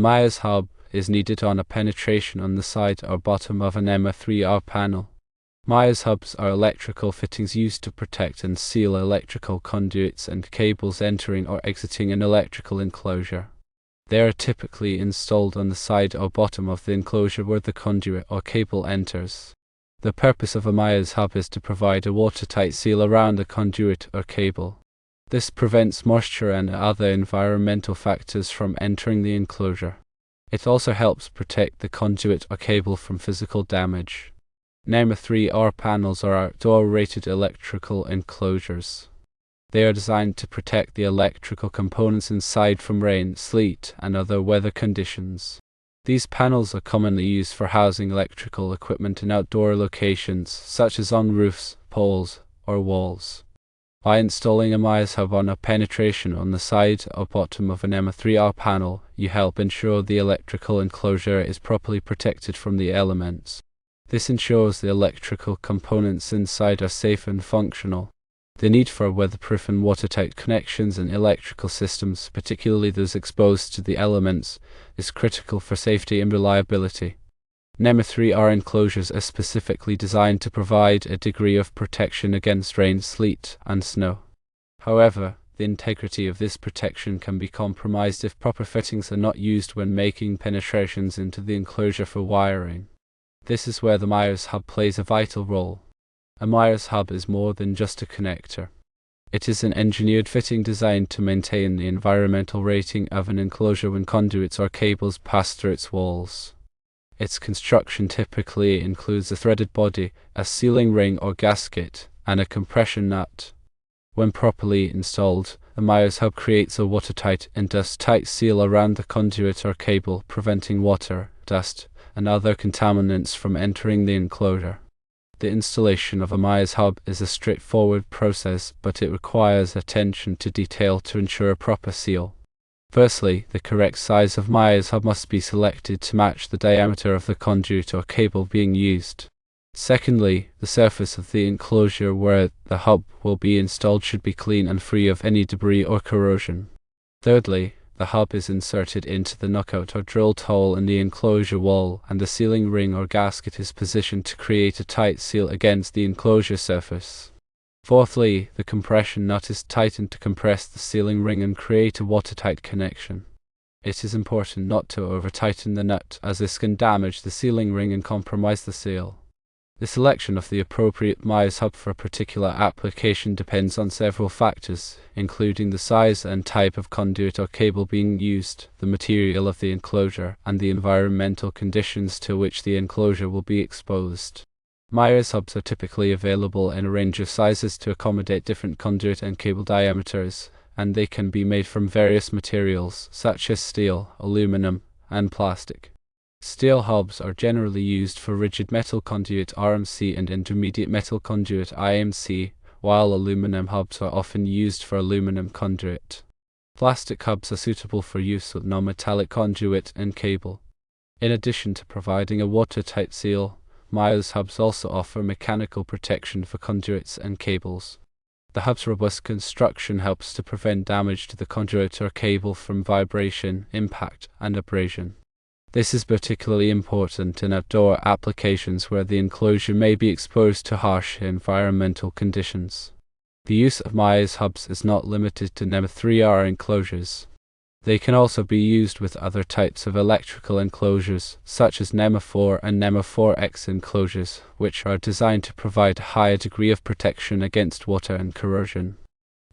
Myers hub is needed on a penetration on the side or bottom of an NEMA 3R panel. Myers hubs are electrical fittings used to protect and seal electrical conduits and cables entering or exiting an electrical enclosure. They are typically installed on the side or bottom of the enclosure where the conduit or cable enters. The purpose of a Myers hub is to provide a watertight seal around the conduit or cable. This prevents moisture and other environmental factors from entering the enclosure. It also helps protect the conduit or cable from physical damage. NEMA 3R panels are outdoor-rated electrical enclosures. They are designed to protect the electrical components inside from rain, sleet, and other weather conditions. These panels are commonly used for housing electrical equipment in outdoor locations, such as on roofs, poles, or walls. By installing a Myers hub on a penetration on the side or bottom of an NEMA 3R panel, you help ensure the electrical enclosure is properly protected from the elements. This ensures the electrical components inside are safe and functional. The need for weatherproof and watertight connections in electrical systems, particularly those exposed to the elements, is critical for safety and reliability. NEMA 3R enclosures are specifically designed to provide a degree of protection against rain, sleet, and snow. However, the integrity of this protection can be compromised if proper fittings are not used when making penetrations into the enclosure for wiring. This is where the Myers hub plays a vital role. A Myers hub is more than just a connector. It is an engineered fitting designed to maintain the environmental rating of an enclosure when conduits or cables pass through its walls. Its construction typically includes a threaded body, a sealing ring or gasket, and a compression nut. When properly installed, a Myers hub creates a watertight and dust-tight seal around the conduit or cable, preventing water, dust, and other contaminants from entering the enclosure. The installation of a Myers hub is a straightforward process, but it requires attention to detail to ensure a proper seal. Firstly, the correct size of Myers hub must be selected to match the diameter of the conduit or cable being used. Secondly, the surface of the enclosure where the hub will be installed should be clean and free of any debris or corrosion. Thirdly, the hub is inserted into the knockout or drilled hole in the enclosure wall, and the sealing ring or gasket is positioned to create a tight seal against the enclosure surface. Fourthly, the compression nut is tightened to compress the sealing ring and create a watertight connection. It is important not to over-tighten the nut, as this can damage the sealing ring and compromise the seal. The selection of the appropriate Myers hub for a particular application depends on several factors, including the size and type of conduit or cable being used, the material of the enclosure, and the environmental conditions to which the enclosure will be exposed. Myers hubs are typically available in a range of sizes to accommodate different conduit and cable diameters, and they can be made from various materials, such as steel, aluminum, and plastic. Steel hubs are generally used for rigid metal conduit (RMC) and intermediate metal conduit (IMC), while aluminum hubs are often used for aluminum conduit. Plastic hubs are suitable for use with non-metallic conduit and cable. In addition to providing a watertight seal, Myers hubs also offer mechanical protection for conduits and cables. The hub's robust construction helps to prevent damage to the conduit or cable from vibration, impact, and abrasion. This is particularly important in outdoor applications where the enclosure may be exposed to harsh environmental conditions. The use of Myers hubs is not limited to NEMA 3R enclosures. They can also be used with other types of electrical enclosures, such as NEMA 4 and NEMA 4X enclosures, which are designed to provide a higher degree of protection against water and corrosion.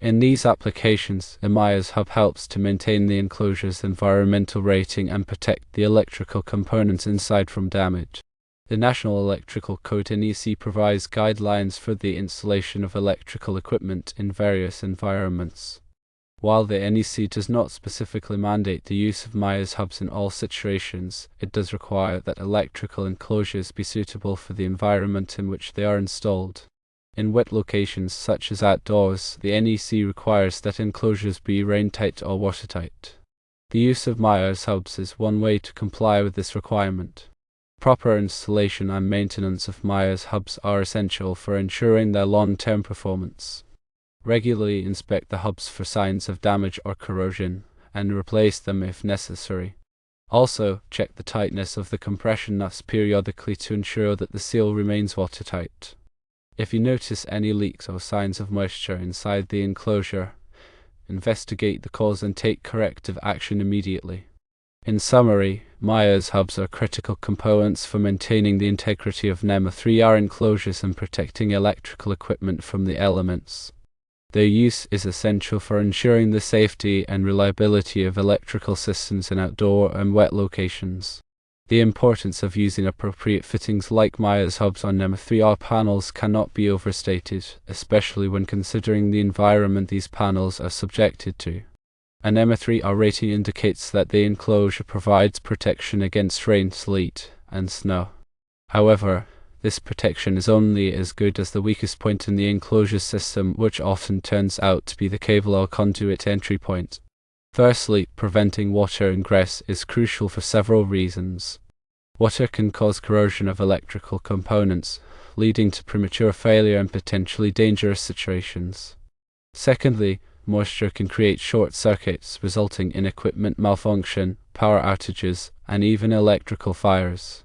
In these applications, a Myers hub helps to maintain the enclosure's environmental rating and protect the electrical components inside from damage. The National Electrical Code (NEC) provides guidelines for the installation of electrical equipment in various environments. While the NEC does not specifically mandate the use of Myers hubs in all situations, it does require that electrical enclosures be suitable for the environment in which they are installed. In wet locations such as outdoors, the NEC requires that enclosures be rain-tight or watertight. The use of Myers hubs is one way to comply with this requirement. Proper installation and maintenance of Myers hubs are essential for ensuring their long-term performance. Regularly inspect the hubs for signs of damage or corrosion, and replace them if necessary. Also, check the tightness of the compression nuts periodically to ensure that the seal remains watertight. If you notice any leaks or signs of moisture inside the enclosure, investigate the cause and take corrective action immediately. In summary, Myers hubs are critical components for maintaining the integrity of NEMA 3R enclosures and protecting electrical equipment from the elements. Their use is essential for ensuring the safety and reliability of electrical systems in outdoor and wet locations. The importance of using appropriate fittings like Myers hubs on NEMA 3R panels cannot be overstated, especially when considering the environment these panels are subjected to. A NEMA 3R rating indicates that the enclosure provides protection against rain, sleet, and snow. However, this protection is only as good as the weakest point in the enclosure system, which often turns out to be the cable or conduit entry point. Firstly, preventing water ingress is crucial for several reasons. Water can cause corrosion of electrical components, leading to premature failure and potentially dangerous situations. Secondly, moisture can create short circuits, resulting in equipment malfunction, power outages, and even electrical fires.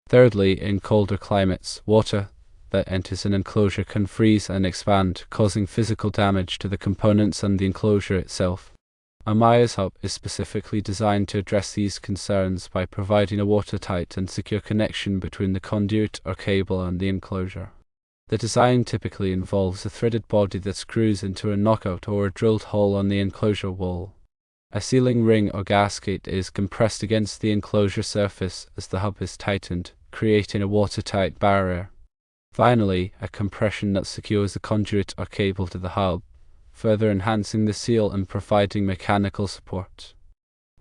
Thirdly, in colder climates, water that enters an enclosure can freeze and expand, causing physical damage to the components and the enclosure itself. A Myers hub is specifically designed to address these concerns by providing a watertight and secure connection between the conduit or cable and the enclosure. The design typically involves a threaded body that screws into a knockout or a drilled hole on the enclosure wall. A sealing ring or gasket is compressed against the enclosure surface as the hub is tightened, creating a watertight barrier. Finally, a compression nut secures the conduit or cable to the hub, further enhancing the seal and providing mechanical support.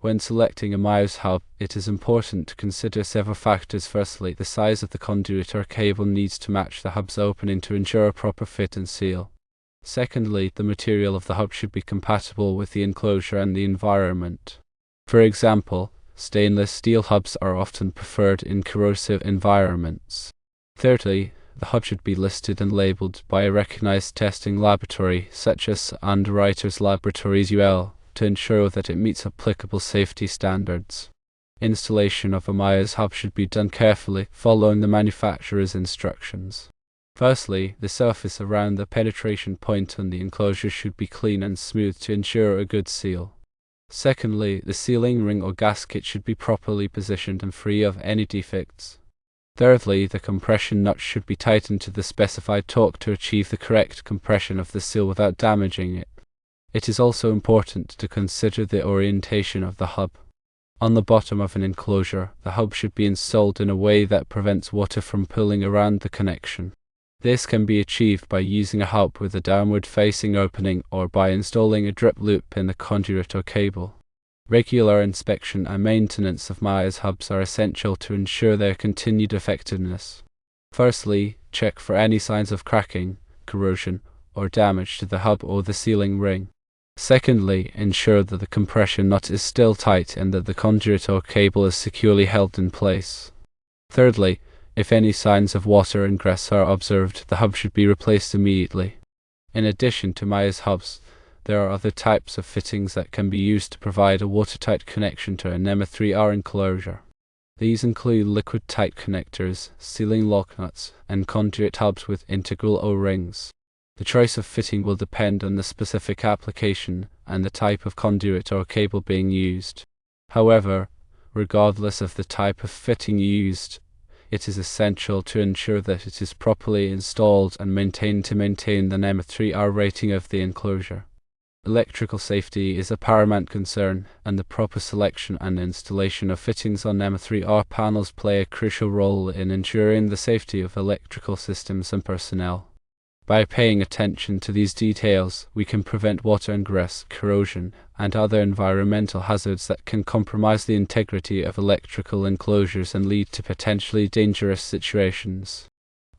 When selecting a Myers hub, it is important to consider several factors. Firstly, the size of the conduit or cable needs to match the hub's opening to ensure a proper fit and seal. Secondly, the material of the hub should be compatible with the enclosure and the environment. For example, stainless steel hubs are often preferred in corrosive environments. Thirdly, the hub should be listed and labeled by a recognized testing laboratory, such as Underwriters Laboratories UL, to ensure that it meets applicable safety standards. Installation of a Myers hub should be done carefully, following the manufacturer's instructions. Firstly, the surface around the penetration point on the enclosure should be clean and smooth to ensure a good seal. Secondly, the sealing ring or gasket should be properly positioned and free of any defects. Thirdly, the compression nut should be tightened to the specified torque to achieve the correct compression of the seal without damaging it. It is also important to consider the orientation of the hub. On the bottom of an enclosure, the hub should be installed in a way that prevents water from pooling around the connection. This can be achieved by using a hub with a downward-facing opening or by installing a drip loop in the conduit or cable. Regular inspection and maintenance of Myers hubs are essential to ensure their continued effectiveness. Firstly, check for any signs of cracking, corrosion, or damage to the hub or the sealing ring. Secondly, ensure that the compression nut is still tight and that the conduit or cable is securely held in place. Thirdly, if any signs of water ingress are observed, the hub should be replaced immediately. In addition to Myers hubs, there are other types of fittings that can be used to provide a watertight connection to a NEMA 3R enclosure. These include liquid-tight connectors, sealing lock nuts, and conduit hubs with integral O-rings. The choice of fitting will depend on the specific application and the type of conduit or cable being used. However, regardless of the type of fitting used, it is essential to ensure that it is properly installed and maintained to maintain the NEMA 3R rating of the enclosure. Electrical safety is a paramount concern, and the proper selection and installation of fittings on NEMA 3R panels play a crucial role in ensuring the safety of electrical systems and personnel. By paying attention to these details, we can prevent water ingress, corrosion, and other environmental hazards that can compromise the integrity of electrical enclosures and lead to potentially dangerous situations.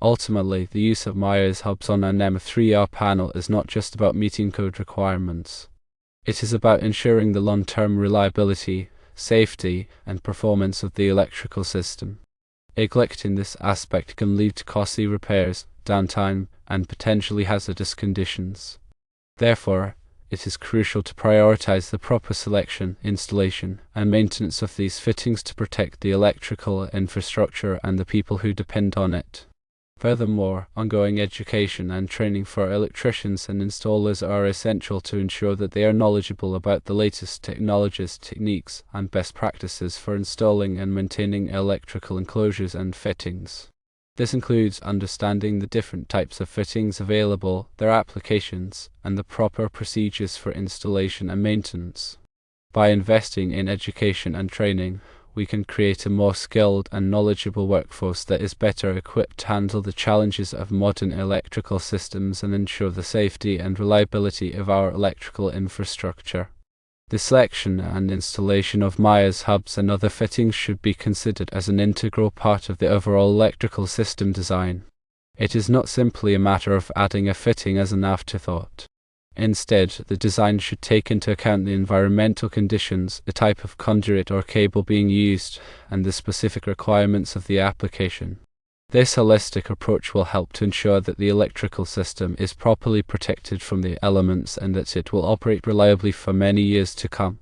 Ultimately, the use of Myers hubs on a NEMA 3R panel is not just about meeting code requirements. It is about ensuring the long-term reliability, safety, and performance of the electrical system. Neglecting this aspect can lead to costly repairs, downtime, and potentially hazardous conditions. Therefore, it is crucial to prioritize the proper selection, installation, and maintenance of these fittings to protect the electrical infrastructure and the people who depend on it. Furthermore, ongoing education and training for electricians and installers are essential to ensure that they are knowledgeable about the latest technologies, techniques, and best practices for installing and maintaining electrical enclosures and fittings. This includes understanding the different types of fittings available, their applications, and the proper procedures for installation and maintenance. By investing in education and training, we can create a more skilled and knowledgeable workforce that is better equipped to handle the challenges of modern electrical systems and ensure the safety and reliability of our electrical infrastructure. The selection and installation of Myers hubs and other fittings should be considered as an integral part of the overall electrical system design. It is not simply a matter of adding a fitting as an afterthought. Instead, the design should take into account the environmental conditions, the type of conduit or cable being used, and the specific requirements of the application. This holistic approach will help to ensure that the electrical system is properly protected from the elements and that it will operate reliably for many years to come.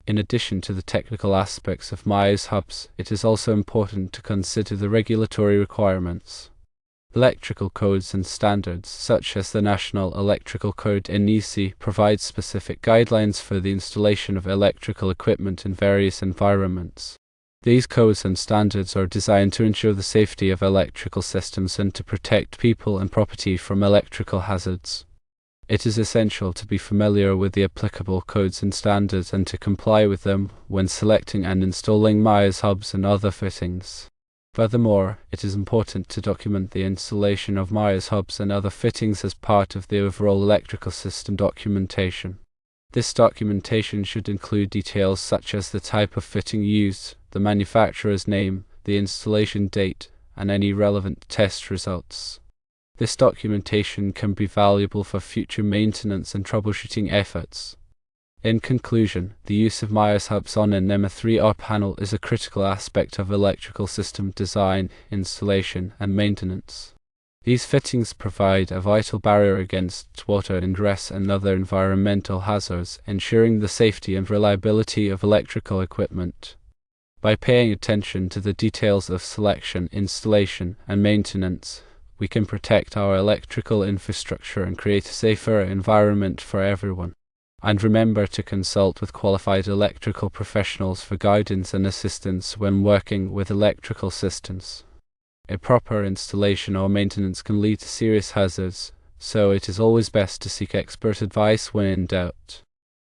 In addition to the technical aspects of Myers hubs, it is also important to consider the regulatory requirements. Electrical codes and standards, such as the National Electrical Code (NEMA), provide specific guidelines for the installation of electrical equipment in various environments. These codes and standards are designed to ensure the safety of electrical systems and to protect people and property from electrical hazards. It is essential to be familiar with the applicable codes and standards and to comply with them when selecting and installing Myers hubs and other fittings. Furthermore, it is important to document the installation of Myers hubs and other fittings as part of the overall electrical system documentation. This documentation should include details such as the type of fitting used, the manufacturer's name, the installation date, and any relevant test results. This documentation can be valuable for future maintenance and troubleshooting efforts. In conclusion, the use of Myers hubs on a NEMA 3R panel is a critical aspect of electrical system design, installation, and maintenance. These fittings provide a vital barrier against water ingress and other environmental hazards, ensuring the safety and reliability of electrical equipment. By paying attention to the details of selection, installation, and maintenance, we can protect our electrical infrastructure and create a safer environment for everyone. And remember to consult with qualified electrical professionals for guidance and assistance when working with electrical systems. A proper installation or maintenance can lead to serious hazards, so it is always best to seek expert advice when in doubt.